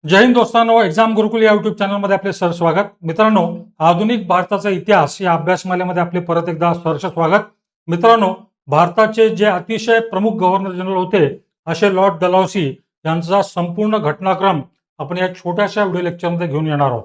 जय Hind दोस्तांनो, exam गुरुकुल या YouTube चॅनलमध्ये आपले सर स्वागत. मित्रांनो, आधुनिक भारताचा इतिहास या अभ्यासमालेमध्ये आपले परत एकदा सहर्ष स्वागत. मित्रांनो, भारताचे जे अतिशय प्रमुख गव्हर्नर जनरल होते असे लॉर्ड डलहौसी यांचा संपूर्ण घटनाक्रम आपण या छोट्याशा व्हिडिओ लेक्चरमध्ये घेऊन येणार आहोत.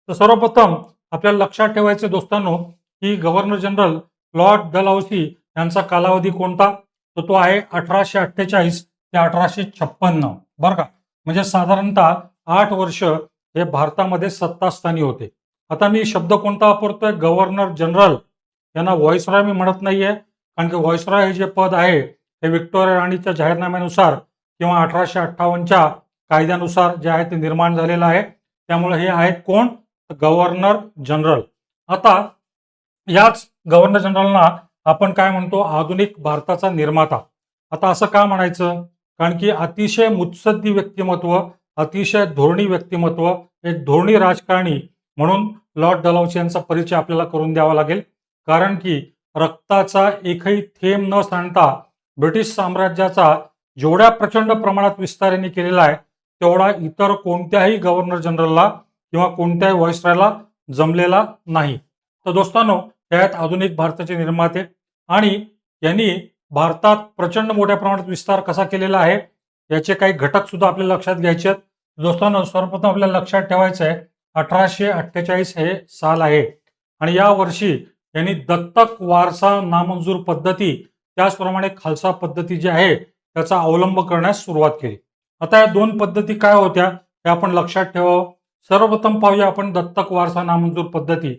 तर सर्वप्रथम आपल्याला लक्षात ठेवायचे दोस्तांनो की गव्हर्नर जनरल लॉर्ड डलहौसी यांचा कालावधी कोणता, तर तो आहे 1848 ते 1856. बरं का, म्हणजे साधारणतः 8 वर्ष हे भारतामध्ये सत्तास्थानी होते. आता मी शब्द कोणता वापरतोय, गव्हर्नर जनरल. यांना व्हॉइसरॉय मी म्हणत नाहीये, कारण की व्हॉइसरॉय हे जे पद आहे हे व्हिक्टोरिया राणीच्या जाहीरनाम्यानुसार किंवा 1858च्या कायद्यानुसार जे आहे ते निर्माण झालेलं आहे. त्यामुळे हे आहेत कोण, गव्हर्नर जनरल. आता याच गव्हर्नर जनरलना आपण काय म्हणतो, आधुनिक भारताचा निर्माता. आता असं का म्हणायचं, कारण की अतिशय मुत्सद्दी व्यक्तिमत्व, अतिशय धोरणी व्यक्तिमत्व, एक धोरणी राजकारणी म्हणून लॉर्ड डलहौसी यांचा परिचय आपल्याला करून द्यावा लागेल. कारण की रक्ताचा एकही थेंब न सांडता ब्रिटिश साम्राज्याचा जेवढ्या प्रचंड प्रमाणात विस्तार यांनी केलेला आहे तेवढा इतर कोणत्याही गव्हर्नर जनरलला किंवा कोणत्याही व्हॉइसरॉयला जमलेला नाही. तर दोस्तांनो, त्यात आधुनिक भारताचे निर्माते आणि यांनी भारतात प्रचंड मोठ्या प्रमाणात विस्तार कसा केलेला आहे याचे काही घटक सुद्धा आपल्याला लक्षात घ्यायचे आहेत. दोस्तांनो, सर्वप्रथम आपल्याला लक्षात ठेवायचं आहे 1848 हे साल आहे आणि या वर्षी यांनी दत्तक वारसा नामंजूर पद्धती त्याचप्रमाणे खालसा पद्धती जी आहे त्याचा अवलंब करण्यास सुरुवात केली. आता या दोन पद्धती काय होत्या हे आपण लक्षात ठेवावं. सर्वप्रथम पाहूया आपण दत्तक वारसा नामंजूर पद्धती.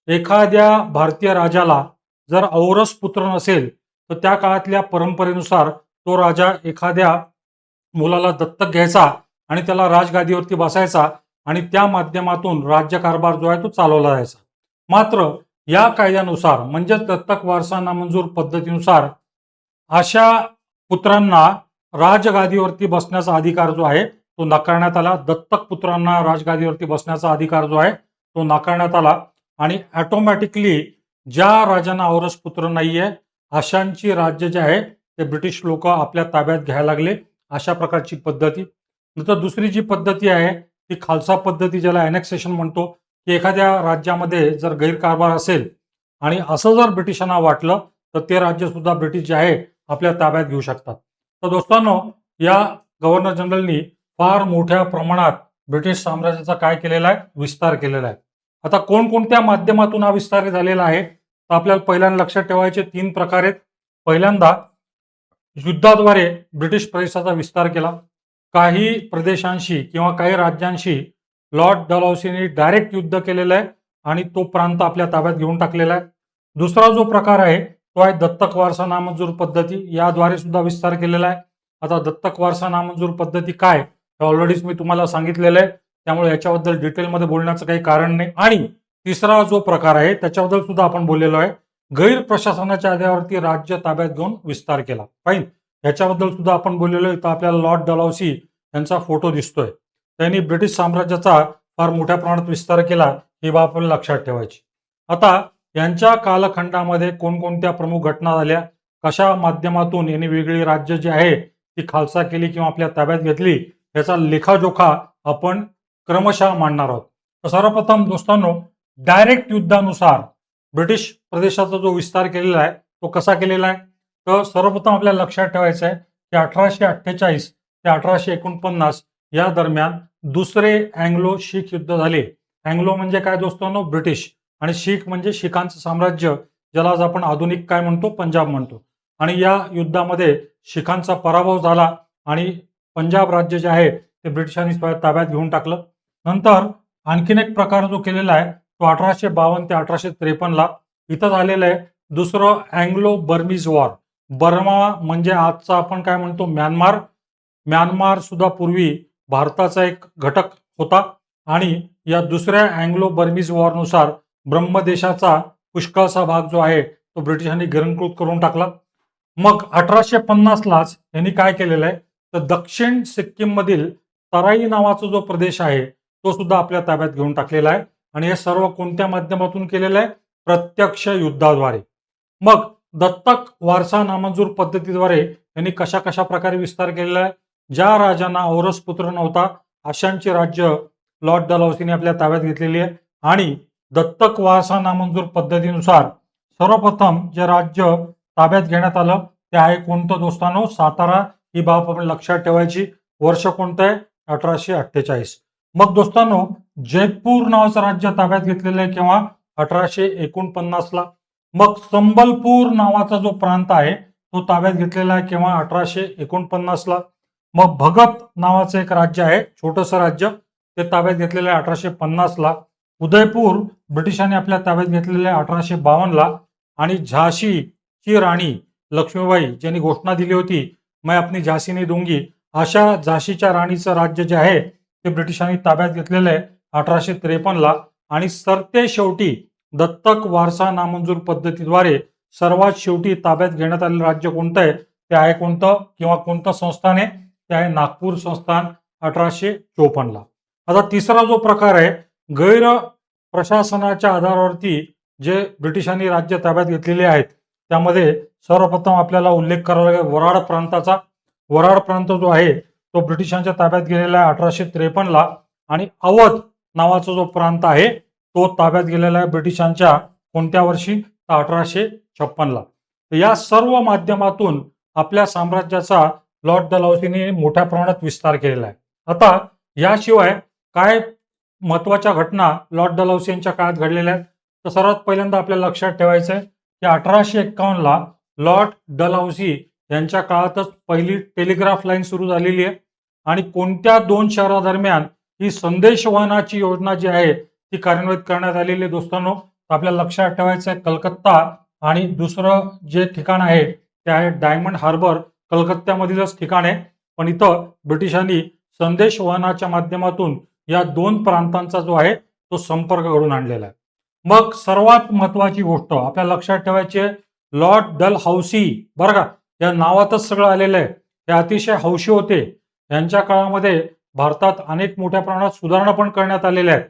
एखाद्या भारतीय राजाला जर औरस पुत्र नसेल तर त्या काळातल्या परंपरेनुसार तो राजा एखाद्या मुलाला दत्तक घ्यायचा आणि त्याला राजगादीवरती बसायचा आणि त्या माध्यमातून राज्यकारभार जो आहे तो चालवला जायचा. मात्र या कायद्यानुसार म्हणजेच दत्तक वारसा नामंजूर पद्धतीनुसार अशा पुत्रांना राजगादीवरती बसण्याचा अधिकार जो आहे तो नाकारण्यात आला. दत्तक पुत्रांना राजगादीवरती बसण्याचा अधिकार जो आहे तो नाकारण्यात आला आणि ऑटोमॅटिकली ज्या राजांना औरस पुत्र नाहीये अशांची राज्य जे आहे ते ब्रिटिश लोक आपल्या ताब्यात घ्यायला लागले. अशा प्रकारची पद्धती. नंतर दुसरी जी पद्धती आहे ती खालसा पद्धती, ज्याला अनेक्सेशन म्हणतो, की एखाद्या राज्यामध्ये जर गैरकारभार असेल आणि असं जर ब्रिटिशांना वाटलं तर ते राज्य सुद्धा ब्रिटिश जे आहे आपल्या ताब्यात घेऊ शकतात. तर दोस्तांनो, या गव्हर्नर जनरलनी फार मोठ्या प्रमाणात ब्रिटिश साम्राज्याचा काय केलेला आहे, विस्तार केलेला आहे. आता कोणकोणत्या माध्यमातून हा विस्तार झालेला आहे तर आपल्याला पहिल्यांदा लक्षात ठेवायचे 3 प्रकार आहेत. पहिल्यांदा युद्धाद्वारे ब्रिटिश प्रदेशाचा विस्तार केला. काही प्रदेशांशी किंवा काही राज्यांशी लॉर्ड डलहौसीने डायरेक्ट युद्ध केलेलं आहे आणि तो प्रांत आपल्या ताब्यात घेऊन टाकलेला आहे. दुसरा जो प्रकार आहे तो आहे दत्तक वारसा नामंजूर पद्धती. याद्वारे सुद्धा विस्तार केलेला आहे. आता दत्तक वारसा नामंजूर पद्धती काय हे ऑलरेडीच मी तुम्हाला सांगितलेलं आहे, त्यामुळे याच्याबद्दल डिटेलमध्ये बोलण्याचं काही कारण नाही. आणि तिसरा जो प्रकार आहे त्याच्याबद्दल सुद्धा आपण बोललेलो आहे, गैर प्रशासनाच्या आधारावरती राज्य ताब्यात घेऊन विस्तार केला. फाईन, याच्याबद्दल सुद्धा आपण बोललेलो आहे. तर आपल्याला लॉर्ड डलहौसी यांचा फोटो दिसतोय. त्यांनी ब्रिटिश साम्राज्याचा फार मोठ्या प्रमाणात विस्तार केला, ही बाब आपल्याला लक्षात ठेवायची. आता यांच्या कालखंडामध्ये कोणकोणत्या प्रमुख घटना झाल्या, कशा माध्यमातून यांनी वेगळी राज्य जी आहे ती खालसा केली किंवा आपल्या ताब्यात घेतली, याचा लेखाजोखा आपण क्रमशः मांडणार आहोत. तर सर्वप्रथम दोस्तांनो, डायरेक्ट युद्धानुसार ब्रिटिश प्रदेशाचा जो विस्तार केलेला आहे तो कसा केलेला आहे, तर सर्वप्रथम आपल्याला लक्षात ठेवायचं आहे की 1848 ते 1849 या दरम्यान दुसरे अँग्लो शीख युद्ध झाले. अँग्लो म्हणजे काय दोस्तांनो, ब्रिटिश, आणि शीख म्हणजे शिखांचं साम्राज्य, ज्याला आज आपण आधुनिक काय म्हणतो, पंजाब म्हणतो. आणि या युद्धामध्ये शिखांचा पराभव झाला आणि पंजाब राज्य जे आहे ते ब्रिटिशांनी ताब्यात घेऊन टाकलं. नंतर आणखीन एक प्रकार जो केलेला आहे तो 1852 ते 1853 इथं झालेलं आहे दुसरं अँग्लो बर्मीज वॉर. बर्मा म्हणजे आजचा आपण काय म्हणतो म्यानमार. म्यानमार सुद्धा पूर्वी भारताचा एक घटक होता आणि या दुसऱ्या अँग्लो बर्मीज वॉरनुसार ब्रह्मदेशाचा पुष्कळसा भाग जो आहे तो ब्रिटिशांनी गिळंकृत करून टाकला. मग 1850लाच यांनी काय केलेलं आहे तर दक्षिण सिक्कीम मधील तराई नावाचा जो प्रदेश आहे तो सुद्धा आपल्या ताब्यात घेऊन टाकलेला आहे. आणि हे सर्व कोणत्या माध्यमातून केलेलं आहे, प्रत्यक्ष युद्धाद्वारे. मग दत्तक वारसा नामंजूर पद्धतीद्वारे यांनी कशा कशा प्रकारे विस्तार केलेला आहे. ज्या राजांना औरस पुत्र नव्हता अशांची राज्य लॉर्ड डलहौसीने आपल्या ताब्यात घेतलेली आहे. आणि दत्तक वारसा नामंजूर पद्धतीनुसार सर्वप्रथम जे राज्य ताब्यात घेण्यात आलं ते आहे कोणतं दोस्तांनो? सातारा. ही बाब आपण लक्षात ठेवायची. वर्ष कोणतं आहे? 1848. मग दोस्तांनो, जयपूर नावाचं राज्य ताब्यात घेतलेलं आहे केव्हा? 1849ला. मग संबलपूर नावाचा जो प्रांत आहे तो ताब्यात घेतलेला आहे केव्हा? 1849ला. मग भगत नावाचं एक राज्य आहे, छोटंसं राज्य, ते ताब्यात घेतलेलं आहे 1850ला. उदयपूर ब्रिटिशांनी आपल्या ताब्यात घेतलेलं आहे 1852ला. आणि झाशीची राणी लक्ष्मीबाई ज्यांनी घोषणा दिली होती, मैं अपनी झाशी नहीं दूंगी, अशा झाशीच्या राणीचं राज्य जे आहे ते ब्रिटिशांनी ताब्यात घेतलेलं आहे 1853ला. आणि सरते शेवटी दत्तक वारसा नामंजूर पद्धतीद्वारे सर्वात शेवटी ताब्यात घेण्यात आलेलं राज्य कोणतं आहे? ते आहे कोणतं किंवा कोणतं संस्थान आहे? ते आहे नागपूर संस्थान 1854ला. आता तिसरा जो प्रकार आहे, गैर प्रशासनाच्या आधारावरती जे ब्रिटिशांनी राज्य ताब्यात घेतलेले आहेत त्यामध्ये सर्वप्रथम आपल्याला उल्लेख करावा लागेल वराड प्रांताचा. वराड प्रांत जो आहे तो ब्रिटिशांच्या ताब्यात गेलेला आहे 1853ला. आणि अवध नावाचा जो प्रांत आहे तो ताब्यात गेलेला आहे ब्रिटिशांच्या कोणत्या वर्षी? 1856ला. या सर्व माध्यमातून आपल्या साम्राज्याचा लॉर्ड डलहौसीने मोठ्या प्रमाणात विस्तार केलेला आहे. आता याशिवाय काय महत्वाच्या घटना लॉर्ड डलहौसी यांच्या काळात घडलेल्या आहेत? तर सर्वात पहिल्यांदा आपल्याला लक्षात ठेवायचं आहे की 1851ला लॉर्ड डलहौसी यांच्या काळातच पहिली टेलिग्राफ लाईन सुरू झालेली आहे. आणि कोणत्या दोन शहरादरम्यान ही संदेशवहनाची योजना जी आहे ती कार्यान्वित करण्यात आलेली आहे दोस्तांनो? आपल्याला लक्षात ठेवायचं आहे कलकत्ता आणि दुसरं जे ठिकाण आहे ते आहे डायमंड हार्बर. कलकत्त्यामधीलच ठिकाण आहे, पण इथं ब्रिटिशांनी संदेशवहनाच्या माध्यमातून या दोन प्रांतांचा जो आहे तो संपर्क घडून आणलेला आहे. मग सर्वात महत्वाची गोष्ट आपल्याला लक्षात ठेवायची आहे, लॉर्ड डलहौसी, बरं का, या नावातच सगळं आलेलं आहे. ते अतिशय हौशी होते. यांच्या काळामध्ये भारतात अनेक मोठ्या प्रमाणात सुधारणा पण करण्यात आलेल्या आहेत.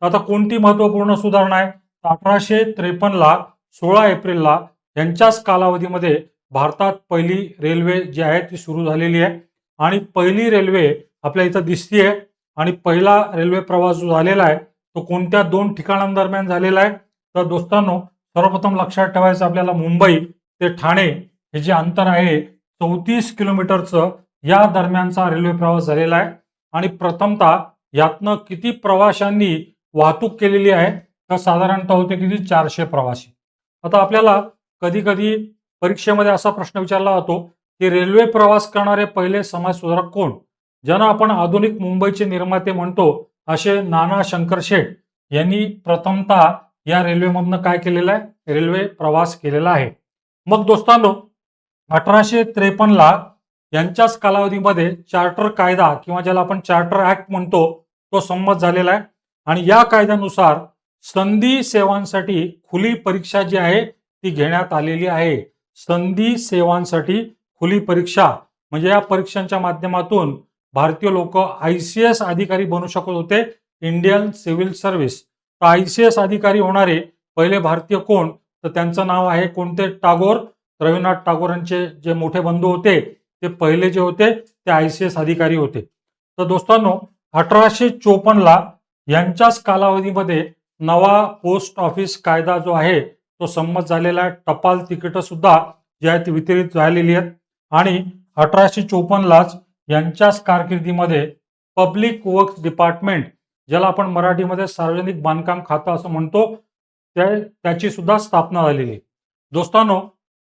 आता कोणती महत्वपूर्ण सुधारणा आहे? 1853ला 16 एप्रिलला यांच्याच कालावधीमध्ये भारतात पहिली रेल्वे जी आहे ती सुरू झालेली आहे. आणि पहिली रेल्वे आपल्या इथं दिसतीये. आणि पहिला रेल्वे प्रवास जो झालेला आहे तो कोणत्या दोन ठिकाणांदरम्यान झालेला आहे? तर दोस्तांनो, सर्वप्रथम लक्षात ठेवायचं आपल्याला, मुंबई ते ठाणे हे जे अंतर आहे 34 किलोमीटरचं, या दरम्यानचा रेल्वे प्रवास झालेला आहे. आणि प्रथमतः यातनं किती प्रवाशांनी वाहतूक केलेली आहे? तर साधारणतः होते किती? 400 प्रवासी. आता आपल्याला कधी कधी परीक्षेमध्ये असा प्रश्न विचारला जातो की रेल्वे प्रवास करणारे पहिले समाजसुधारक कोण? ज्यांना आपण आधुनिक मुंबईचे निर्माते म्हणतो असे नाना शंकर शेठ यांनी प्रथमतः या रेल्वेमधनं काय केलेलं आहे? रेल्वे प्रवास केलेला आहे. मग दोस्तांनो, 1853ला यांच्याच कालावधीमध्ये चार्टर कायदा किंवा ज्याला आपण चार्टर ऍक्ट म्हणतो तो संमत झालेला आहे. आणि या कायद्यानुसार संधी सेवांसाठी खुली परीक्षा जी आहे ती घेण्यात आलेली आहे. संधी सेवांसाठी खुली परीक्षा म्हणजे या परीक्षांच्या माध्यमातून भारतीय लोक ICS अधिकारी बनू शकत होते, इंडियन सिव्हिल सर्व्हिस. तर ICS अधिकारी होणारे पहिले भारतीय कोण? तर त्यांचं नाव आहे कोणते? टागोर. रवींद्रनाथ टागोरांचे जे मोठे बंधू होते ते पहिले जे होते ते ICS अधिकारी होते. तर दोस्तांनो, 1854ला यांच्याच कालावधीमध्ये नवा पोस्ट ऑफिस कायदा जो आहे तो संमत झालेला आहे. टपाल तिकीट सुद्धा जी आहे ती वितरित झालेली आहेत. आणि 1854लाच यांच्याच कारकिर्दीमध्ये पब्लिक वर्क्स डिपार्टमेंट, ज्याला आपण मराठीमध्ये सार्वजनिक बांधकाम खातं असं म्हणतो, त्याची सुद्धा स्थापना झालेली आहे. दोस्तांनो,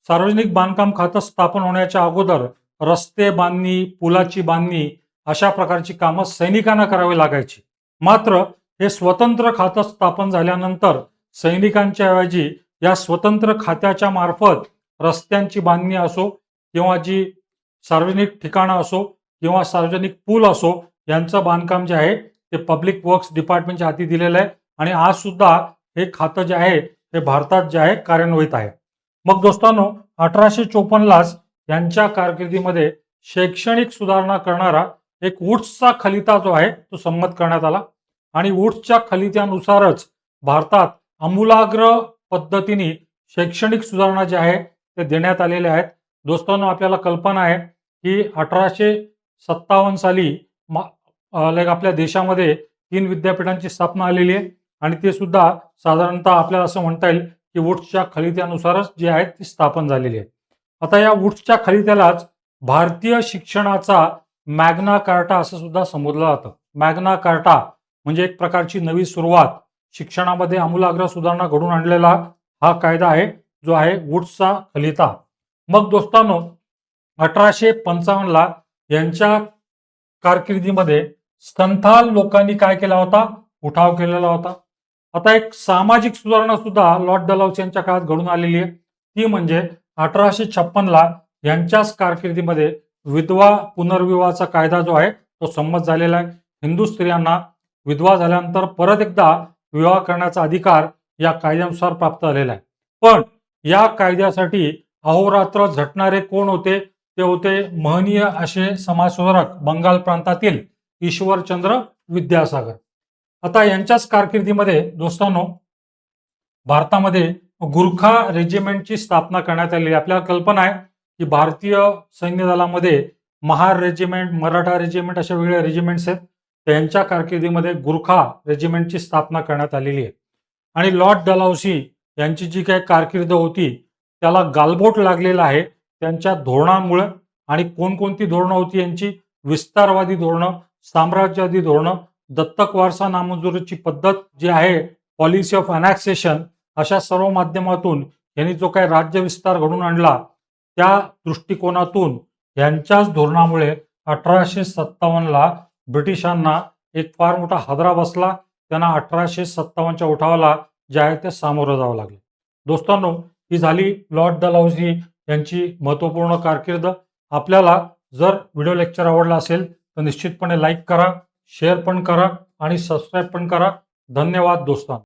सार्वजनिक बांधकाम खातं स्थापन होण्याच्या अगोदर रस्ते बांधणी, पुलाची बांधणी अशा प्रकारची कामं सैनिकांना करावी लागायची. मात्र हे स्वतंत्र खातं स्थापन झाल्यानंतर सैनिकांच्या ऐवजी या स्वतंत्र खात्याच्या मार्फत रस्त्यांची बांधणी असो किंवा जी सार्वजनिक ठिकाणं असो किंवा सार्वजनिक पूल असो यांचं बांधकाम जे आहे ते पब्लिक वर्क्स डिपार्टमेंटच्या हाती दिलेलं आहे. आणि आज सुद्धा हे खातं जे आहे ते भारतात जे आहे कार्यान्वित आहे. मग दोस्तांनो, 1854लाच यांच्या कारकिर्दीमध्ये शैक्षणिक सुधारणा करणारा एक वुड्सचा खलिता जो आहे तो संमत करण्यात आला. आणि वुड्सच्या खलित्यानुसारच भारतात आमूलाग्र पद्धतीने शैक्षणिक सुधारणा ज्या आहे ते देण्यात आलेल्या आहेत. दोस्तांनो, आपल्याला कल्पना आहे की 1857 साली लाईक आपल्या देशामध्ये 3 विद्यापीठांची स्थापना आलेली आहे आणि ते सुद्धा साधारणतः आपल्याला असं म्हणता येईल की वुड्सच्या खलित्यानुसारच जे आहेत ती स्थापन झालेली आहे. आता या वुड्सच्या खलित्यालाच भारतीय शिक्षणाचा मॅग्ना कार्टा असं सुद्धा संबोधलं जातं. मॅग्ना कार्टा म्हणजे एक प्रकारची नवी सुरुवात, शिक्षणामध्ये आमूलाग्र सुधारणा घडवून आणलेला हा कायदा आहे जो आहे वुड्सचा खलिता. मग दोस्तांनो 1855 यांच्या कारकिर्दीमध्ये संथाल लोकांनी काय केला होता? उठाव केलेला होता. आता एक सामाजिक सुधारणा सुद्धा लॉर्ड डलहौसी यांच्या काळात घडून आलेली आहे. ती म्हणजे 1856 यांच्याच कारकिर्दीमध्ये विधवा पुनर्विवाहाचा कायदा जो आहे तो संमत झालेला आहे. हिंदू स्त्रियांना विधवा झाल्यानंतर परत एकदा विवाह करण्याचा अधिकार या कायद्यानुसार प्राप्त झालेला आहे. पण या कायद्यासाठी अहोरात्र झटणारे कोण होते? ते होते महनीय असे समाजसुधारक बंगाल प्रांतातील ईश्वरचंद्र विद्यासागर. आता यांच्याच कारकिर्दीमध्ये दोस्तांनो भारतामध्ये गुरखा रेजिमेंटची स्थापना करण्यात आलेली. आपल्याला कल्पना आहे की भारतीय सैन्य दलामध्ये महार रेजिमेंट, मराठा रेजिमेंट अशा वेगळ्या रेजिमेंट्स आहेत. त्यांच्या कारकिर्दीमध्ये गुरखा रेजिमेंटची स्थापना करण्यात आलेली आहे. आणि लॉर्ड डलहौसी यांची जी काही कारकीर्द होती त्याला गालबोट लागलेला आहे त्यांच्या धोरणांमुळे. आणि कोणकोणती धोरणं होती यांची? विस्तारवादी धोरणं, साम्राज्यवादी धोरणं, दत्तक वारसा नामंजुरीची पद्धत जी आहे, पॉलिसी ऑफ अनॅक्सेशन, अशा सर्व माध्यमातून यांनी जो काही राज्य विस्तार घडून आणला त्या दृष्टिकोनातून यांच्याच धोरणामुळे 1857 ब्रिटिशांना एक फार मोठा हादरा बसला. त्यांना 1857च्या उठावाला जे आहे ते सामोरं जावं लागलं. दोस्तांनो ही झाली लॉर्ड डलहौसी यांची महत्त्वपूर्ण कारकीर्द. आपल्याला जर व्हिडिओ लेक्चर आवडला असेल तर निश्चितपणे लाईक करा, शेअर पण करा आणि सबस्क्राईब पण करा. धन्यवाद दोस्तांनो.